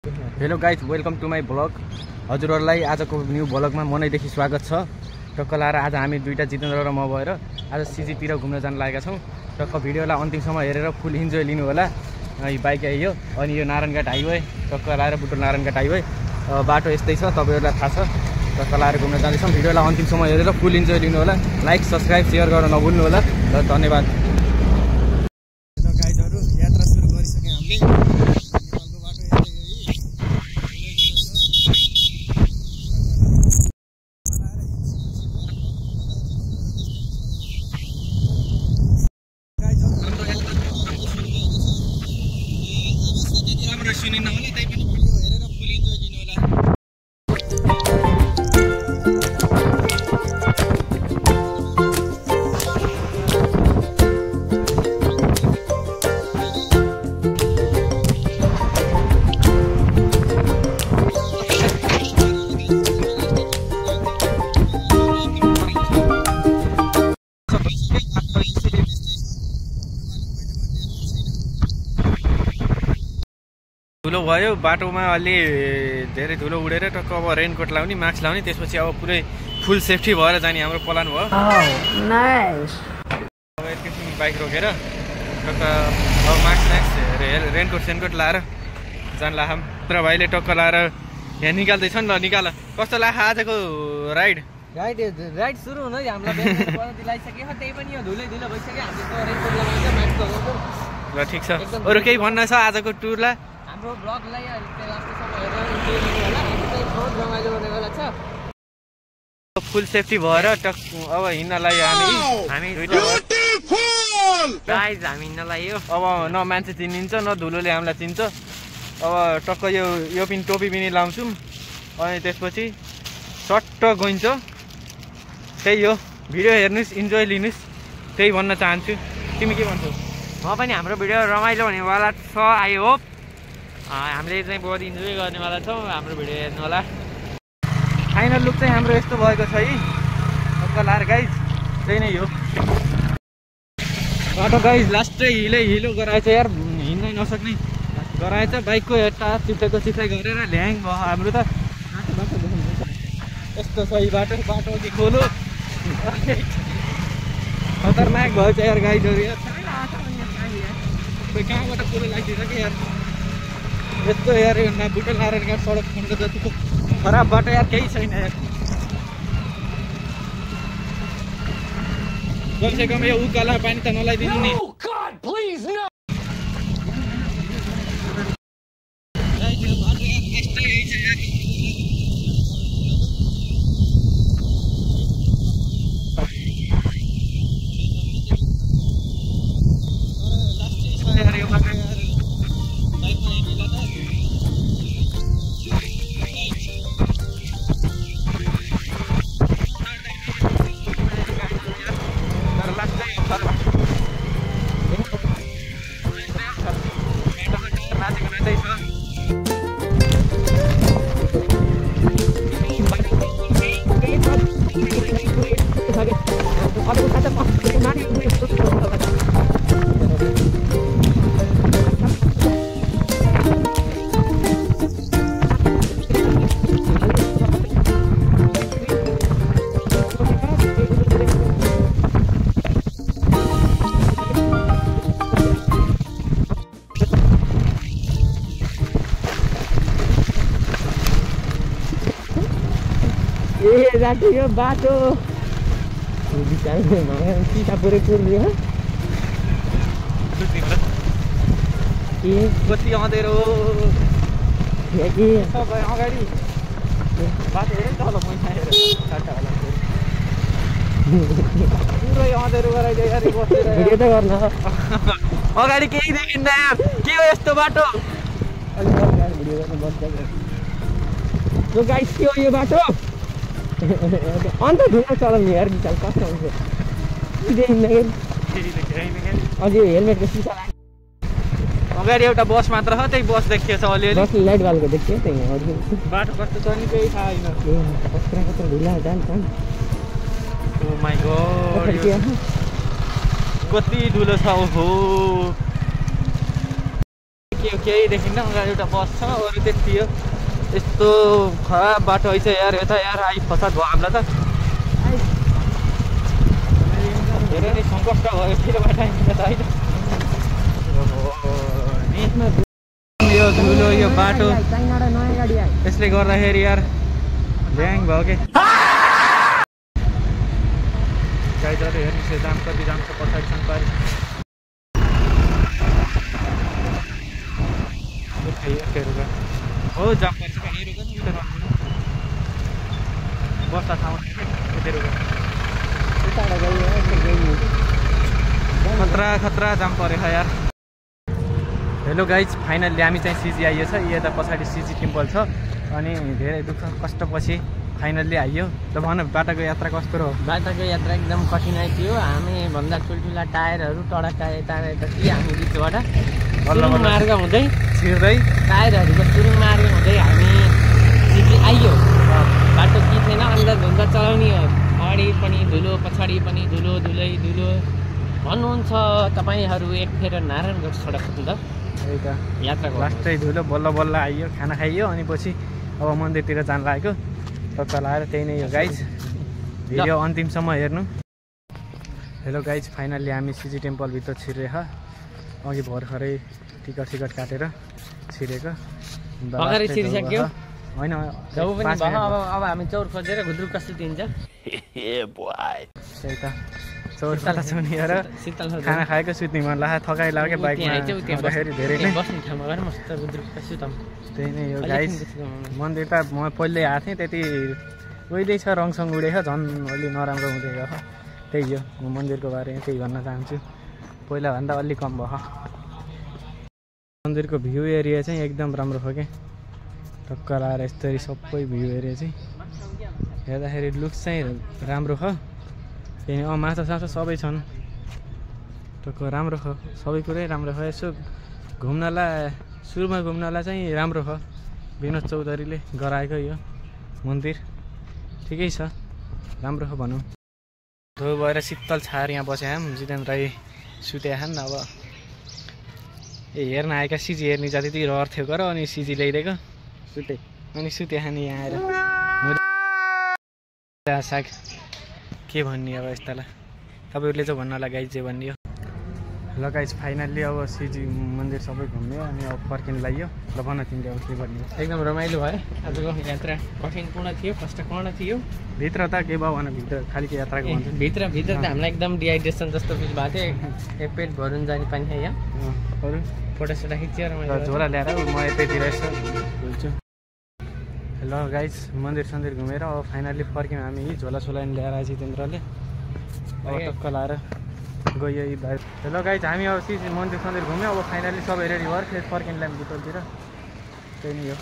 Hello guys, welcome to my blog. हजुरहरूलाई आजको new ब्लगमा मनैदेखि स्वागत छ। टक्क लाएर आज हामी दुईटा जितेन्द्र र म भएर आज सिजीतिर घुम्न जान लागेका छौँ। टक्क भिडियोलाई अन्तिमसम्म हेरेर फुल इन्जोय लिनु होला। यो बाइक आइयो अनि यो नारायणघाट हाइवे, टक्क लाएर बुटोल नारायणघाट हाइवे बाटो यस्तै छ, तपाईँहरूलाई थाहा छ। टक्क लाएर घुम्न जाँदैछौँ। भिडियोलाई अन्तिमसम्म हेरेर फुल इन्जोय लिनु होला। लाइक सब्सक्राइब सेयर गर्न नभुल्नु होला र धन्यवाद। हेलो गाइजहरू, यात्रा सुरु गरिसक्यौँ हामीले। सुनिन होला, त्यही पनि भिडियो हेरेर फुल इन्जोय लिनु होला। धुलो भयो बाटोमा, अलि धेरै धुलो उडेर टक्क अब रेनकोट लाउने, मास्क लाउने, त्यसपछि अब पुरै फुल सेफ्टी भएर जाने हाम्रो प्लान भयो। अब एकैछिन बाइक रोकेर टक्क अब मास्क रेनकोट सेनकोट लाएर जान लाखौँ। तर भाइले टक्क लाएर यहाँ निकाल्दैछ नि। ल निकाल, कस्तो लाग्छ आजको राइड? राइड सुरु हुन हामीलाई दिलाइसक्यो, त्यही पनि यो धुलै धुलो भइसक्यो। हामीले रेनकोट लगाउँछ, मास्क लगाउँछौँ। ल ठिक छ। अरू केही भन्न छ आजको टुरलाई? हाम्रो ब्लगलाई लास्टसम्म हेरेर इन्जोय लिनु होला। हामी चाहिँ बहुत रमाइलो हुनेवाला छ। फुल सेफ्टी भएर टक अब हिँड्नलाई हामी दुईटा गाइज हामी हिँड्नलाई यो अब न मान्छे चिनिन्छ न धुलोले हामीलाई चिन्छ। अब टक्क यो पनि टोपी पनि लाउँछौँ अनि त्यसपछि सट्ट गइन्छ। त्यही हो, भिडियो हेर्नुहोस्, इन्जोय लिनुहोस्, त्यही भन्न चाहन्छु। तिमी के भन्छौ? म पनि हाम्रो भिडियो रमाइलो हुनेवाला छ। आई होप हामीले चाहिँ बहुत इन्जोय गर्नेवाला छौँ। हाम्रो भिडियो हेर्नु होला। फाइनल लुक चाहिँ हाम्रो यस्तो भएको छ है। टक्क लाएर गाइज त्यही नै हो बाटो। गाइज लास्टै हिलो गराएछ यार, हिँड्नै नसक्ने गराएछ। बाइकको टायर चिप्लेको चिप्लै गरेर ल्याङ भयो हाम्रो त। बाटो यस्तो सही बाटो कि खोलो खतरनाक भएछ यार गाइजहरू। यार खोइ कहाँबाट कुरो लागिदिन्छ कि यार यस्तो यार। बुटोल नारायणघाट सडक खण्ड जतिको खराब बाटो यार केही छैन यार। कमसेकम यो उकाला पानी त नलाइदिनु नि। यो बाटो पुरै कुर्यो कति अँधेरो अगाडि बाटो हेरेँ त होला मैसा पुरै अँधेरो गराइदियो यार बसेर गर्न। अगाडि केही देखिन्न यार, के हो यस्तो बाटो? यो गाइस के हो यो बाटो? अन्त धुलो चलाउने यार, विचार कस्तो हुन्छ अझै हेलमेटको सिसा अगाडि एउटा बस मात्र छ, त्यही बस देखिएछ अलिअलि। बस लाइट बालेको देखियो त्यही। बाटो कस्तो छ नि केही थाहा छैन। कस्तो ढिला जान्छ। ओ माई गॉड, कति धुलो छ। ओहो केही देखिन्न अगाडि एउटा बस छ अरू त्यति हो यस्तो खराब बाटो रहेछ यार यता यार आई फसाद भयो हामीलाई त धेरै नै सङ्कष्ट भयो फेरिबाट आइन्छ त होइन यो धुलो यो बाटो यसले गर्दाखेरि यार ल्याङ भयो के गाइजहरू हेर्नुहोस् दाम कति जान्छ पछाडिसम्म पारि हो जाम पर्छ बस्दा ठाउँ खतरा जाम पऱ्यो यार हेलो गाइज फाइनल्ली हामी चाहिँ सिजी आइयो छ यता पछाडि सिजी टेम्पल छ अनि धेरै दुःख कष्टपछि फाइनल्ली आइयो ल भन बाटाको यात्रा कस्तो हो बाटाको यात्रा एकदम कठिनाइ थियो हामी भन्दा ठुल्ठुला टायरहरू टडा टायर यता कि हामी बिचबाट मार्ग हुँदै छिर्दै टायरहरूको सुरुङ मार्ग हुँदै हामी सिजी आइयो बाटो के थिएन अन्त धुन्दा चलाउने अगाडि पनि धुलो पछाडि पनि धुलो धुलै धुलो भन्नुहुन्छ तपाईँहरू एकफेर नारायणगढ सडक हुँदा त्यही त यात्राको लास्टै धुलो बल्ल बल्ल आइयो खाना खाइयो अनि पछि अब मन्दिरतिर जान लागेको टक्क लाएर त्यही नै हो गाइज भिडियो अन्तिमसम्म हेर्नु हेलो गाइज फाइनल्ली हामी सिजी टेम्पलभित्र छिरेको अघि भर्खरै टिकट काटेर छिरेको छिरिसक्यो होइन अब हामी चौर खोजेर घुद्रुक्क सुतिन्छ त्यही त चौर कता छुनिएर खाना खाएको सुत्ने मन लाग्यो थकाइ लाग्यो बाइकमा आउँदाखेरि धेरै नै बस्ने ठाउँमा गएर मस्त घुद्रुक्क सुतौँ त्यही नै हो गाइज मन्दिर त म पहिल्यै आएको थिएँ त्यति उहिल्यै छ रङसङ उडेको झन् अलि नराम्रो हुँदै गयो त्यही हो म मन्दिरको बारेमा त्यही भन्न चाहन्छु पहिलाभन्दा अलि कम भयो मन्दिरको भ्यू एरिया चाहिँ एकदम राम्रो हो क्या टक्क लाएर यस्तरी सबै भ्यू एरिया चाहिँ हेर्दाखेरि लुक्स चाहिँ राम्रो छ त्यही माछा साछा सबै छन् टक्क राम्रो छ सबै कुरै राम्रो छ यसो घुम्नलाई सुरुमा घुम्नलाई चाहिँ राम्रो छ विनोद चौधरीले गराएको यो मन्दिर ठिकै छ राम्रो हो भनौँ धो भएर शीतल छाएर यहाँ बसेका छौँ जितेन्द्र राई सुतेका छन् अब हेर्न आएका सिजी हेर्ने जाति त्यति रहर थियो गर अनि सिजी ल्याइदिएको सुते अनि सुते खाने यहाँ आएर साग के भन्ने अब यस्तालाई तपाईँहरूले चाहिँ भन्नलाई गाइज जे भन्ने हो ल गाइज फाइनल्ली अब सिजी मन्दिर सबै घुम्यो अनि अब फर्किन लाग्यो ल भन तिमीले अब के भन्ने एकदम रमाइलो भयो आजको यात्रा कठिनपूर्ण थियो कष्टपूर्ण थियो भित्र त के भयो भने भित्र खालि के यात्राको भन्छ भित्र त हामीलाई एकदम डिहाइड्रेसन जस्तो फिल भएको थियो पेट भरुन जाने पानी खायो अरू फोटोसोटो खिच्यो झोला ल्याएर म यतैतिर यसो भुल्छु ल गाइज मन्दिर सन्दिर घुमेर अब फाइनल्ली फर्क्यौँ हामी झोला सोला ल्याएर आएछ जितेन्द्रले अब टक्क लाएर गयो यी भाइ ल गाइज हामी अब सिजी मन्दिर सन्दिर घुम्यौँ अब फाइनल्ली सबै रेडी भएर फेरि फर्किन ल्यायौँ बुटोलतिर त्यही नै हो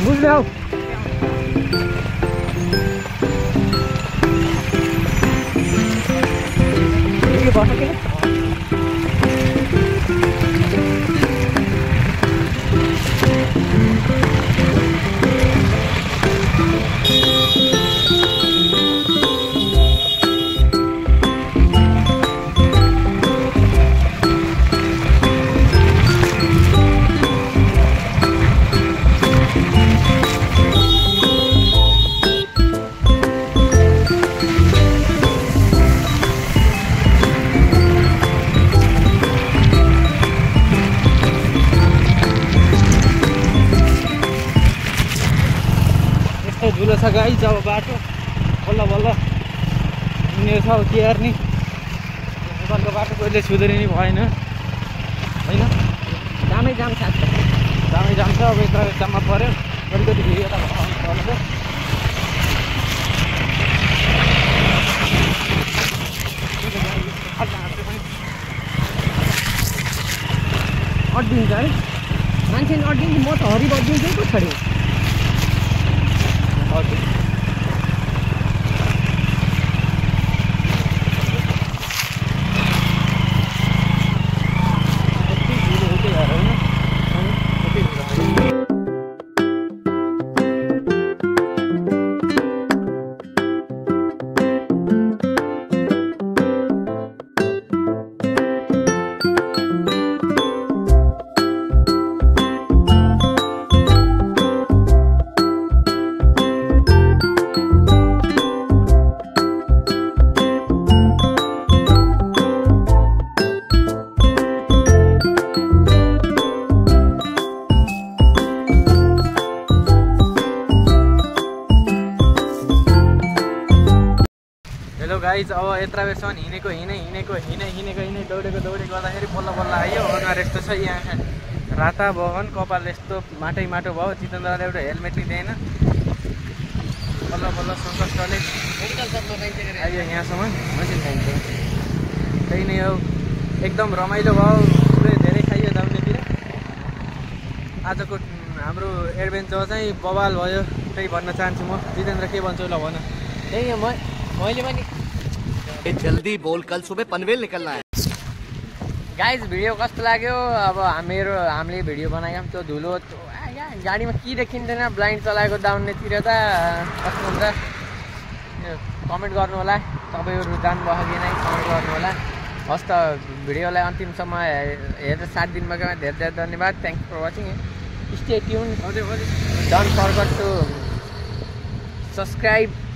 बुझ्यौ के भन्छ के धुलो छ गाइस अब बाटो बल्ल बल्ल हिँड्ने छ के गर्ने नेपालको बाटो कहिले सुधरी नै भएन होइन जामै जाम छ जामै जान्छ अब यता जाममा पऱ्यो अलिकति फेरि यता पर्छ अड्डिन्छ है मान्छे अड्डिन्छ म त हरि बडिदिन्छु पो छोड्यो हेलो गाइज अब यत्रा बेरसम्म हिँडेको हिँडेको दौडेको गर्दाखेरि बल्ल बल्ल आयो अनुहार यस्तो छ यहाँ राता भवन कपाल यस्तो माटै माटो भयो जितेन्द्रले एउटा हेलमेट नै दिएन बल्ल बल्ल सङ्कष्टले आयो यहाँसम्म त्यही नै हो एकदम रमाइलो भयो पुरै धेरै खाइयो दाउनेतिर आजको हाम्रो एडभेन्चर चाहिँ बवाल भयो त्यही भन्न चाहन्छु म जितेन्द्र के भन्छु ल भन त्यही हो मैले पनि जल्दी बोल कल सुबह पनवेल निकलना है गाइज भिडियो कस्तो लाग्यो अब हामीले भिडियो बनायौँ त्यो धुलो गाडीमा के देखिँदैन ब्लाइन्ड चलाएको दाउनेतिर त कस्तो हुन्छ कमेन्ट गर्नु होला तपाईँहरू जानुभयो कि नै कमेन्ट गर्नु होला हस् त भिडियोलाई अन्तिमसम्म हेरेर साथ दिनुभएकोमा धेरै धेरै धन्यवाद thanks for watching stay tune don't forget to subscribe